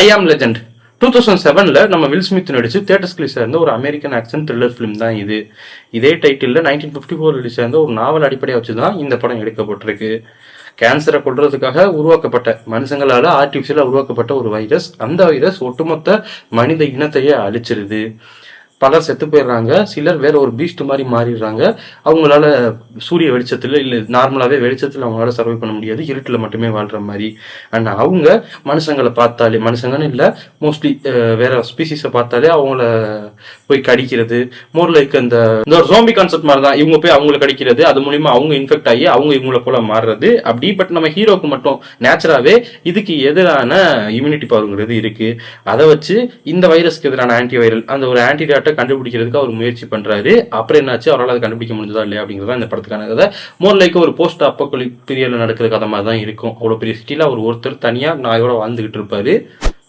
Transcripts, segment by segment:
ஐ ஆம் லெஜண்ட் 2007 நம்ம will Smith நடிச்சு தியேட்டர்ஸ் ரிலீஸ் ஆயிருந்த ஒரு அமெரிக்கன் ஆக்ஷன் த்ரில்லர் ஃபிலிம் தான் இது. இதே டைட்டில் 1954 ரிலீஸ் ஆயிருந்த ஒரு நாவல் அடிப்படையாக வச்சு தான் இந்த படம் எடுக்கப்பட்டிருக்கு. கேன்சரை கொல்றதுக்காக உருவாக்கப்பட்ட மனுஷங்களால ஆர்டிபிஷியலா உருவாக்கப்பட்ட ஒரு வைரஸ். அந்த வைரஸ் ஒட்டுமொத்த மனித இனத்தையே அழிச்சிருது. பலர் செத்து போயிடுறாங்க, சிலர் வேற ஒரு பீஸ்ட் மாதிரி மாறிடுறாங்க. அவங்களால சூரிய வெளிச்சத்தில் இல்லை நார்மலாகவே வெளிச்சத்தில் அவங்களால சர்வை பண்ண முடியாது, இருட்டில் மட்டுமே வாழ்ற மாதிரி. அண்ட் அவங்க மனுஷங்களை பார்த்தாலே, மனுஷங்கன்னு இல்லை மோஸ்ட்லி வேற ஸ்பீசிஸை பார்த்தாலே அவங்கள போய் கடிக்கிறது. மோர் லைக் இந்த ஒரு ஜோம்பி கான்செப்ட் மாதிரி தான். இவங்க போய் அவங்களை கடிக்கிறது, அது மூலியமா அவங்க இன்ஃபெக்ட் ஆகி அவங்க இவங்களை போல மாறுறது அப்படி. பட் நம்ம ஹீரோக்கு மட்டும் நேச்சுராகவே இதுக்கு எதிரான இம்யூனிட்டி பவருங்கிறது இருக்கு. அதை வச்சு இந்த வைரஸ்க்கு எதிரான ஆன்டிவைரல் அந்த ஒரு ஆன்டிடாட் கண்டுபிடிக்கிறதுக்கு அவர் முயற்சி பண்றாரு. அப்புறம் என்னாச்சு, அவரால் அதை கண்டுபிடிக்க முடிஞ்சதா இல்லையா அப்படிங்கிறதா இந்த படத்துக்கான கதை. மோர் லைக் ஒரு போஸ்ட் அப்போகலிப்டிக் பீரியட்ல நடக்கிற கதை மாதிரி தான் இருக்கும். அவ்வளவு பெரிய சிட்டில அவர் ஒருத்தர் தனியா நாயோட வாழ்ந்துகிட்டு இருப்பாரு.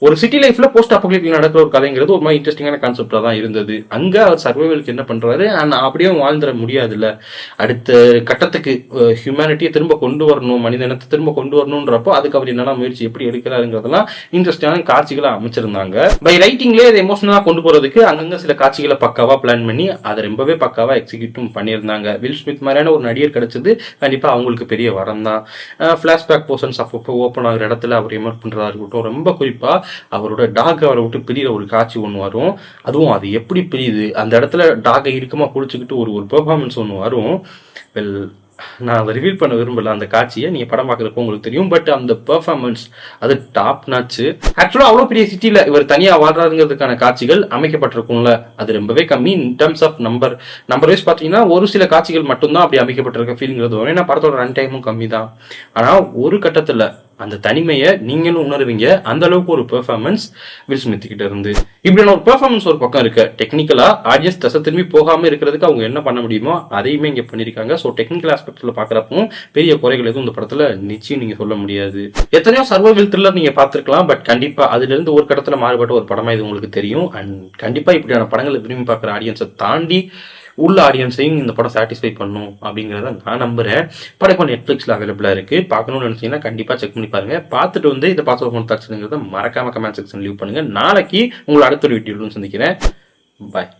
ஒரு சிட்டி லைஃப்ல போஸ்ட் அப்போகலிப்டிக் நடக்கிற ஒரு கதைங்கிறது ஒரு மாதிரி இன்ட்ரெஸ்டிங்கான கான்செப்டா தான் இருந்தது. அங்க அவர் சர்வைவலுக்கு என்ன பண்றாரு, அப்படியே வாழ்ந்துட முடியாது இல்ல, அடுத்த கட்டத்துக்கு ஹியூமனிட்டியை திரும்ப கொண்டு வரணும், மனித இனத்தை திரும்ப கொண்டு வரணும்ன்றப்போ அதுக்கு அவர் என்னென்ன முயற்சி எப்படி எடுக்கிறாருங்கிறதெல்லாம் இன்ட்ரெஸ்டிங்கான காட்சிகளை அமைச்சிருந்தாங்க. பை ரைட்டிங்லேயே அதை எமோஷனலா கொண்டு போறதுக்கு அங்கங்க சில காட்சிகளை பக்காவா பிளான் பண்ணி அதை ரொம்பவே பக்காவா எக்ஸிக்யூட்டும் பண்ணியிருந்தாங்க. வில் ஸ்மித் மாதிரியான ஒரு நடிகர் கிடைச்சது கண்டிப்பா அவங்களுக்கு பெரிய வரம் தான். பிளாஷ்பேக் போர்ஷன்ஸ் அப்பப்போ ஓப்பன் ஆகிற இடத்துல அவர் எமோட் பண்றதா இருக்கட்டும், ரொம்ப குறிப்பா அவரோட டாக் அவரை விட்டு பிரிகிற ஒரு காட்சி ஒன்று வரும். அதுவும் அது எப்படி பிரியுது, அந்த இடத்துல டாகை இறுக்கமா பிடிச்சிக்கிட்டு ஒரு பெர்ஃபார்மன்ஸ் ஒன்று வரும். வெல், நான் அதை ரிவீல் பண்ண விரும்பல அந்த காட்சியை, நீங்க படம் பார்க்குறப்போ உங்களுக்கு தெரியும். பட் அந்த பெர்ஃபார்மன்ஸ் அது டாப் நாச்சு. ஆக்சுவலா அவ்வளோ பெரிய சிட்டியில இவர் தனியா வாழ்றாருங்கிறதுக்கான காட்சிகள் அமைக்கப்பட்டிருக்கும்ல, அது ரொம்பவே கம்மி. In terms of number wise பார்த்தீங்கன்னா ஒரு சில காட்சிகள் மட்டும்தான் அப்படி அமைக்கப்பட்டிருக்க ஃபீலிங்கிறது வரும். ஏன்னா படத்தோட ரன் டைமும் கம்மி தான். ஆனா ஒரு கட்டத்துல அந்த தனிமையை நீங்களும் உணர்வீங்க. அந்த அளவுக்கு ஒரு பெர்ஃபார்மன்ஸ் வில் ஸ்மித் கிட்ட இருந்து. இப்படியான ஒரு பெர்ஃபார்மன்ஸ் ஒரு பக்கம் இருக்கு. டெக்னிக்கலா ஆடியன்ஸ் தசை திரும்பி போகாம இருக்கிறதுக்கு அவங்க என்ன பண்ண முடியுமோ அதையுமே இங்க பண்ணிருக்காங்க. ஸோ டெக்னிக்கல் ஆஸ்பெக்ட்ல பாக்குறப்பவும் பெரிய குறைகள் எதுவும் இந்த படத்துல நிச்சயம் நீங்க சொல்ல முடியாது. எத்தனையோ சர்வைவல் த்ரில்லர் நீங்க பார்த்திருக்கலாம், பட் கண்டிப்பா அதுல இருந்து ஒரு கடத்துல மாறுபட்ட ஒரு படமா இது உங்களுக்கு தெரியும். அண்ட் கண்டிப்பா இப்படியான படங்களை விரும்பி பார்க்குற ஆடியன்ஸை தாண்டி உள்ள ஆடியன்ஸையும் இந்த படம் சாட்டிஸ்ஃபை பண்ணும் அப்படிங்கிறத நான் நம்புறேன். படம் இப்போ நெட்ஃபிளிக்ஸ்ல அவைலபிளா இருக்கு. பார்க்கணும்னு நினைச்சீங்கன்னா கண்டிப்பா செக் பண்ணி பாருங்க. பார்த்துட்டு வந்து இந்த பாஸ் தாட்ஸ்ங்கிறத மறக்காம கமெண்ட் செக்ஷன் லீவ் பண்ணுங்க. நாளைக்கு உங்களை அடுத்த ஒரு வீடியோன்னு சந்திக்கிறேன். பாய்.